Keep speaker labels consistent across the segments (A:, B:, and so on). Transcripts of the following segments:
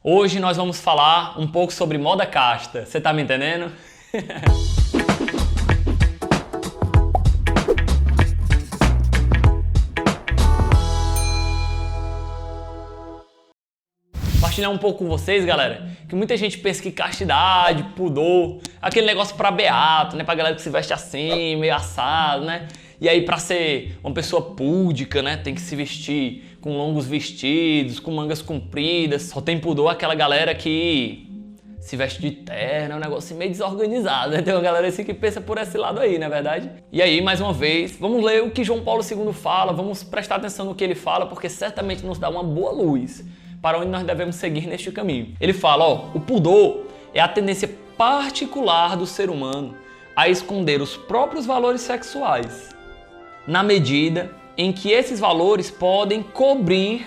A: Hoje nós vamos falar um pouco sobre moda casta. Você tá me entendendo? Compartilhar um pouco com vocês, galera, que muita gente pensa que castidade, pudor, aquele negócio pra beato, né? Pra galera que se veste assim, meio assado, né? E aí pra ser uma pessoa púdica, né? Tem que se vestir com longos vestidos, com mangas compridas. Só tem pudor aquela galera que se veste de terno, é um negócio meio desorganizado, né? Tem uma galera assim que pensa por esse lado aí, não é verdade? E aí, mais uma vez, vamos ler o que João Paulo II fala, vamos prestar atenção no que ele fala, porque certamente nos dá uma boa luz para onde nós devemos seguir neste caminho. Ele fala, o pudor é a tendência particular do ser humano a esconder os próprios valores sexuais, na medida em que esses valores podem cobrir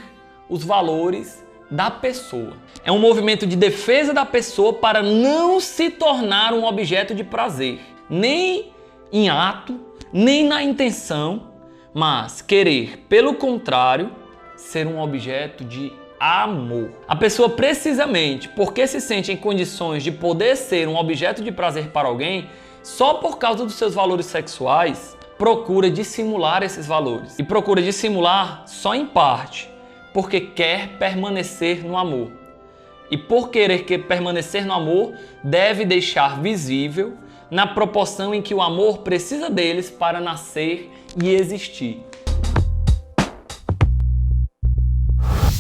A: os valores da pessoa. É um movimento de defesa da pessoa para não se tornar um objeto de prazer, nem em ato, nem na intenção, mas querer, pelo contrário, ser um objeto de amor. A pessoa, precisamente porque se sente em condições de poder ser um objeto de prazer para alguém, só por causa dos seus valores sexuais, procura dissimular esses valores. E procura dissimular só em parte, porque quer permanecer no amor. E por querer permanecer no amor, deve deixar visível na proporção em que o amor precisa deles para nascer e existir.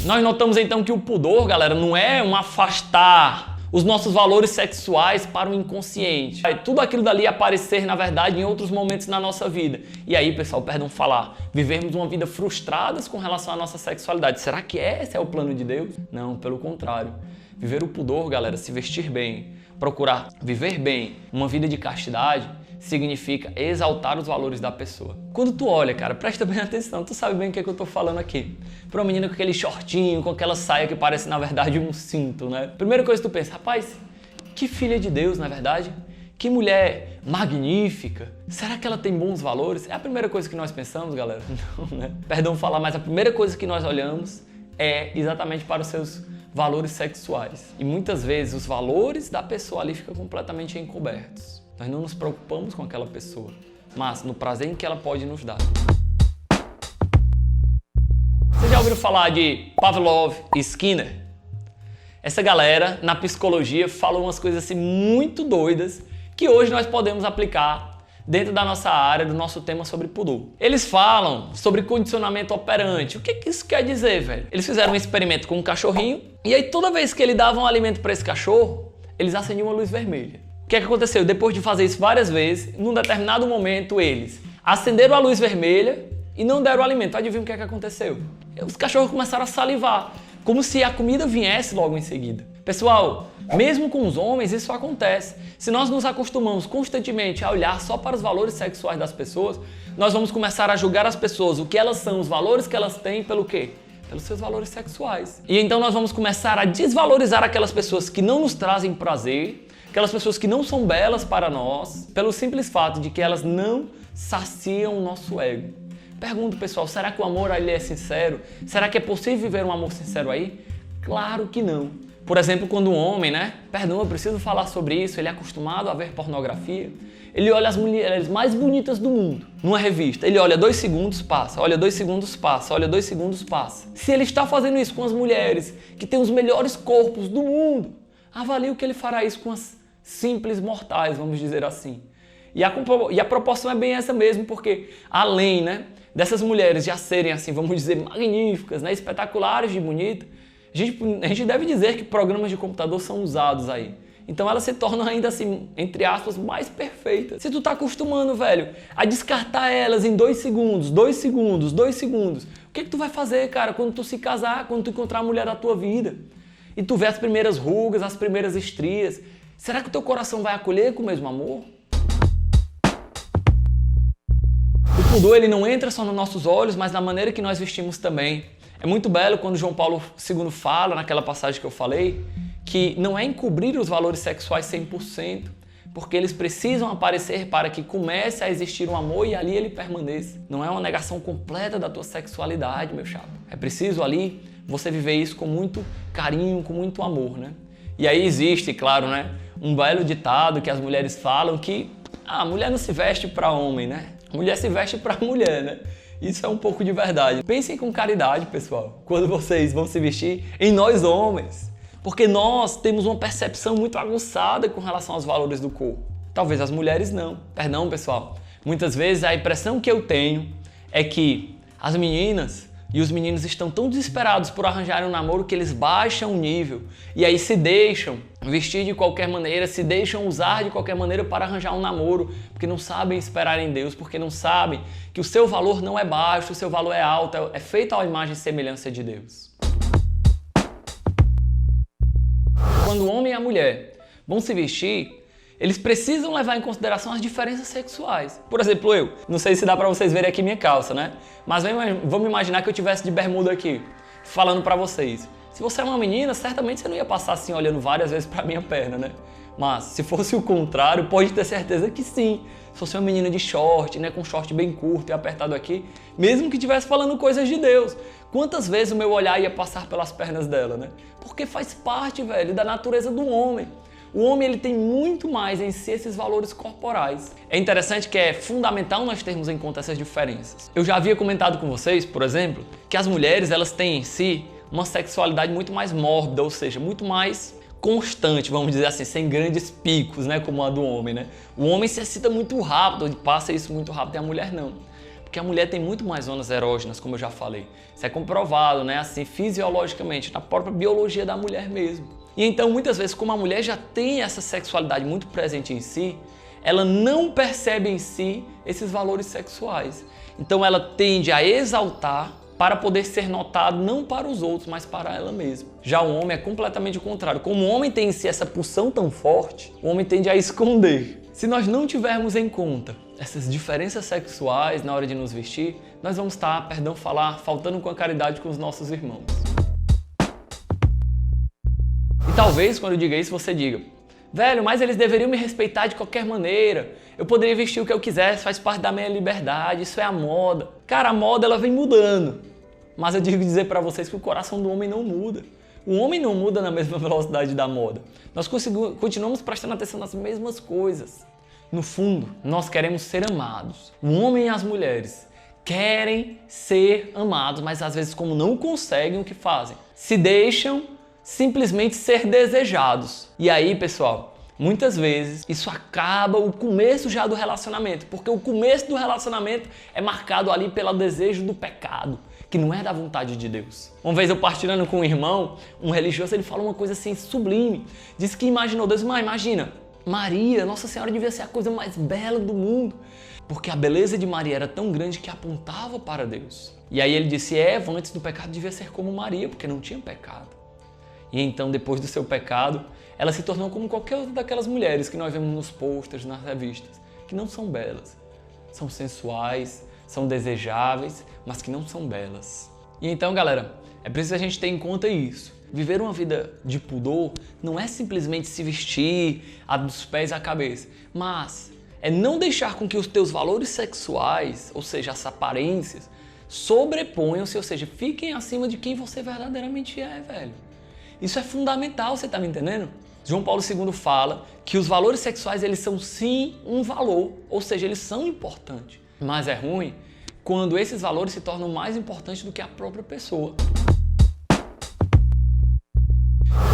A: Nós notamos então que o pudor, galera, não é um afastar os nossos valores sexuais para o inconsciente. Vai tudo aquilo dali aparecer, na verdade, em outros momentos na nossa vida. E aí, pessoal, perdão falar, vivermos uma vida frustradas com relação à nossa sexualidade. Será que esse é o plano de Deus? Não, pelo contrário. Viver o pudor, galera, se vestir bem, procurar viver bem, uma vida de castidade, significa exaltar os valores da pessoa. Quando tu olha, cara, presta bem atenção, tu sabe bem o que é que eu tô falando aqui. Pra uma menina com aquele shortinho, com aquela saia que parece, na verdade, um cinto, né? Primeira coisa que tu pensa, rapaz, que filha de Deus, na verdade? Que mulher magnífica. Será que ela tem bons valores? É a primeira coisa que nós pensamos, galera? Não, né? Perdão falar, mas a primeira coisa que nós olhamos é exatamente para os seus valores sexuais. E muitas vezes os valores da pessoa ali ficam completamente encobertos. Nós não nos preocupamos com aquela pessoa, mas no prazer em que ela pode nos dar. Você já ouviu falar de Pavlov e Skinner? Essa galera, na psicologia, fala umas coisas assim muito doidas que hoje nós podemos aplicar dentro da nossa área, do nosso tema sobre pudor. Eles falam sobre condicionamento operante. O que isso quer dizer, velho? Eles fizeram um experimento com um cachorrinho e aí toda vez que ele dava um alimento para esse cachorro, eles acendiam uma luz vermelha. O que é que aconteceu? Depois de fazer isso várias vezes, num determinado momento eles acenderam a luz vermelha e não deram o alimento. Adivinha o que é que aconteceu? Os cachorros começaram a salivar, como se a comida viesse logo em seguida. Pessoal, mesmo com os homens isso acontece. Se nós nos acostumamos constantemente a olhar só para os valores sexuais das pessoas, nós vamos começar a julgar as pessoas, o que elas são, os valores que elas têm, pelo quê? Pelos seus valores sexuais. E então nós vamos começar a desvalorizar aquelas pessoas que não nos trazem prazer, aquelas pessoas que não são belas para nós, pelo simples fato de que elas não saciam o nosso ego. Pergunto, pessoal, será que o amor ali é sincero? Será que é possível viver um amor sincero aí? Claro que não. Por exemplo, quando um homem, perdão, eu preciso falar sobre isso, ele é acostumado a ver pornografia, ele olha as mulheres mais bonitas do mundo numa revista, ele olha 2 segundos, passa, olha 2 segundos, passa, olha 2 segundos, passa. Se ele está fazendo isso com as mulheres que têm os melhores corpos do mundo, avalie o que ele fará isso com as simples mortais, vamos dizer assim. E a proporção é bem essa mesmo, porque além dessas mulheres já serem assim, vamos dizer, magníficas, espetaculares de bonita, a gente deve dizer que programas de computador são usados aí. Então elas se tornam ainda assim, entre aspas, mais perfeitas. Se tu tá acostumando, velho, a descartar elas em 2 segundos, 2 segundos, 2 segundos, o que tu vai fazer, cara, quando tu se casar, quando tu encontrar a mulher da tua vida? E tu vê as primeiras rugas, as primeiras estrias, será que o teu coração vai acolher com o mesmo amor? O pudor, ele não entra só nos nossos olhos, mas na maneira que nós vestimos também. É muito belo quando João Paulo II fala, naquela passagem que eu falei, que não é encobrir os valores sexuais 100%, porque eles precisam aparecer para que comece a existir um amor e ali ele permaneça. Não é uma negação completa da tua sexualidade, meu chapa. É preciso ali você viver isso com muito carinho, com muito amor, né? E aí existe, claro, né, um belo ditado que as mulheres falam que a mulher não se veste para homem, né? A mulher se veste para mulher, né? Isso é um pouco de verdade. Pensem com caridade, pessoal, quando vocês vão se vestir em nós homens. Porque nós temos uma percepção muito aguçada com relação aos valores do corpo. Talvez as mulheres não. Perdão, pessoal. Muitas vezes a impressão que eu tenho é que as meninas e os meninos estão tão desesperados por arranjarem um namoro que eles baixam o nível e aí se deixam vestir de qualquer maneira, se deixam usar de qualquer maneira para arranjar um namoro, porque não sabem esperar em Deus, porque não sabem que o seu valor não é baixo, o seu valor é alto, é feito à imagem e semelhança de Deus. Quando o homem e a mulher vão se vestir, eles precisam levar em consideração as diferenças sexuais. Por exemplo, eu, não sei se dá pra vocês verem aqui minha calça, né? Mas vamos imaginar que eu tivesse de bermuda aqui, falando pra vocês. Se você é uma menina, certamente você não ia passar assim olhando várias vezes pra minha perna, né? Mas se fosse o contrário, pode ter certeza que sim. Se fosse uma menina de short, né, com short bem curto e apertado aqui, mesmo que estivesse falando coisas de Deus, quantas vezes o meu olhar ia passar pelas pernas dela, né? Porque faz parte, velho, da natureza do homem. O homem ele tem muito mais em si esses valores corporais. É interessante que é fundamental nós termos em conta essas diferenças. Eu já havia comentado com vocês, por exemplo, que as mulheres elas têm em si uma sexualidade muito mais mórbida, ou seja, muito mais constante, vamos dizer assim, sem grandes picos, né, como a do homem, né? O homem se excita muito rápido, passa isso muito rápido, e a mulher não. Porque a mulher tem muito mais zonas erógenas, como eu já falei. Isso é comprovado, né, assim, fisiologicamente, na própria biologia da mulher mesmo. E então, muitas vezes, como a mulher já tem essa sexualidade muito presente em si, ela não percebe em si esses valores sexuais. Então, ela tende a exaltar para poder ser notado não para os outros, mas para ela mesma. Já o homem é completamente o contrário. Como o homem tem em si essa pulsão tão forte, o homem tende a esconder. Se nós não tivermos em conta essas diferenças sexuais na hora de nos vestir, nós vamos estar, faltando com a caridade com os nossos irmãos. E talvez, quando eu diga isso, você diga: velho, mas eles deveriam me respeitar de qualquer maneira. Eu poderia vestir o que eu quisesse, faz parte da minha liberdade, isso é a moda. Cara, a moda ela vem mudando. Mas eu digo dizer para vocês que o coração do homem não muda. O homem não muda na mesma velocidade da moda. Nós continuamos prestando atenção nas mesmas coisas. No fundo, nós queremos ser amados. O homem e as mulheres querem ser amados, mas às vezes, como não conseguem, o que fazem? Se deixam simplesmente ser desejados. E aí, pessoal, muitas vezes isso acaba o começo já do relacionamento, porque o começo do relacionamento é marcado ali pelo desejo do pecado, que não é da vontade de Deus. Uma vez eu partilhando com um irmão, um religioso, ele falou uma coisa assim sublime. Disse que imaginou Deus, mas imagina, Maria, Nossa Senhora devia ser a coisa mais bela do mundo, porque a beleza de Maria era tão grande que apontava para Deus. E aí ele disse, Eva, antes do pecado, devia ser como Maria, porque não tinha pecado. E então, depois do seu pecado, ela se tornou como qualquer outra daquelas mulheres que nós vemos nos posters, nas revistas, que não são belas, são sensuais, são desejáveis, mas que não são belas. E então, galera, é preciso a gente ter em conta isso. Viver uma vida de pudor não é simplesmente se vestir dos pés à cabeça, mas é não deixar com que os teus valores sexuais, ou seja, as aparências, sobreponham-se, ou seja, fiquem acima de quem você verdadeiramente é, velho. Isso é fundamental, você tá me entendendo? João Paulo II fala que os valores sexuais, eles são sim um valor, ou seja, eles são importantes. Mas é ruim quando esses valores se tornam mais importantes do que a própria pessoa.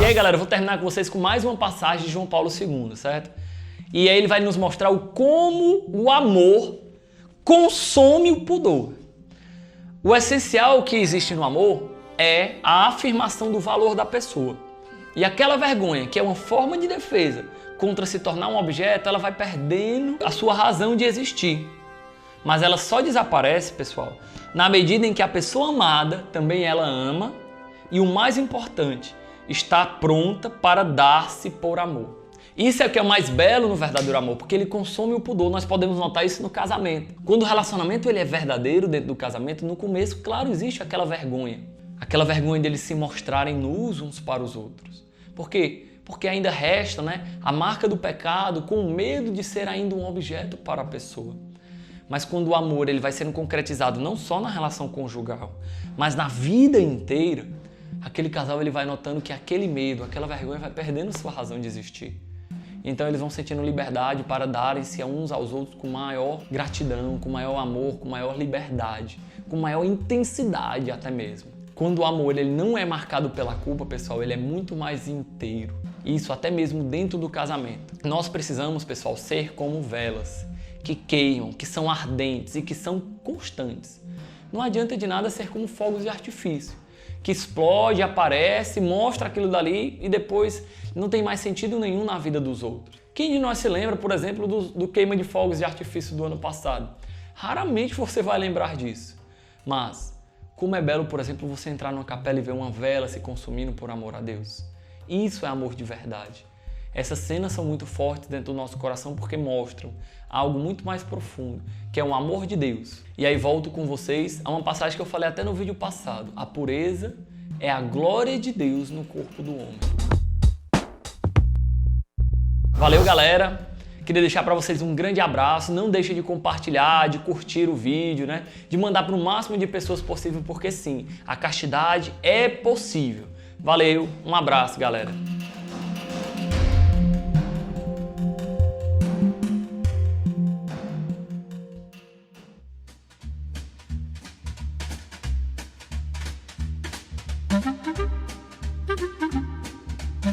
A: E aí, galera, eu vou terminar com vocês com mais uma passagem de João Paulo II, certo? E aí ele vai nos mostrar como o amor consome o pudor. O essencial que existe no amor é a afirmação do valor da pessoa. E aquela vergonha, que é uma forma de defesa contra se tornar um objeto, ela vai perdendo a sua razão de existir. Mas ela só desaparece, pessoal, na medida em que a pessoa amada também ela ama e, o mais importante, está pronta para dar-se por amor. Isso é o que é mais belo no verdadeiro amor, porque ele consome o pudor. Nós podemos notar isso no casamento. Quando o relacionamento ele é verdadeiro dentro do casamento, no começo, claro, existe aquela vergonha. Aquela vergonha deles se mostrarem nus uns para os outros. Por quê? Porque ainda resta, né, a marca do pecado com medo de ser ainda um objeto para a pessoa. Mas quando o amor ele vai sendo concretizado não só na relação conjugal, mas na vida inteira, aquele casal ele vai notando que aquele medo, aquela vergonha vai perdendo sua razão de existir. Então eles vão sentindo liberdade para darem-se uns aos outros com maior gratidão, com maior amor, com maior liberdade, com maior intensidade até mesmo. Quando o amor ele não é marcado pela culpa, pessoal, ele é muito mais inteiro. Isso até mesmo dentro do casamento. Nós precisamos, pessoal, ser como velas, que queimam, que são ardentes e que são constantes. Não adianta de nada ser como fogos de artifício, que explode, aparece, mostra aquilo dali e depois não tem mais sentido nenhum na vida dos outros. Quem de nós se lembra, por exemplo, do queima de fogos de artifício do ano passado? Raramente você vai lembrar disso. Mas, como é belo, por exemplo, você entrar numa capela e ver uma vela se consumindo por amor a Deus. Isso é amor de verdade. Essas cenas são muito fortes dentro do nosso coração porque mostram algo muito mais profundo, que é o amor de Deus. E aí volto com vocês a uma passagem que eu falei até no vídeo passado. A pureza é a glória de Deus no corpo do homem. Valeu, galera! Queria deixar para vocês um grande abraço. Não deixe de compartilhar, de curtir o vídeo, né? De mandar para o máximo de pessoas possível, porque sim, a castidade é possível. Valeu, um abraço, galera!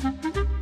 B: Thank you.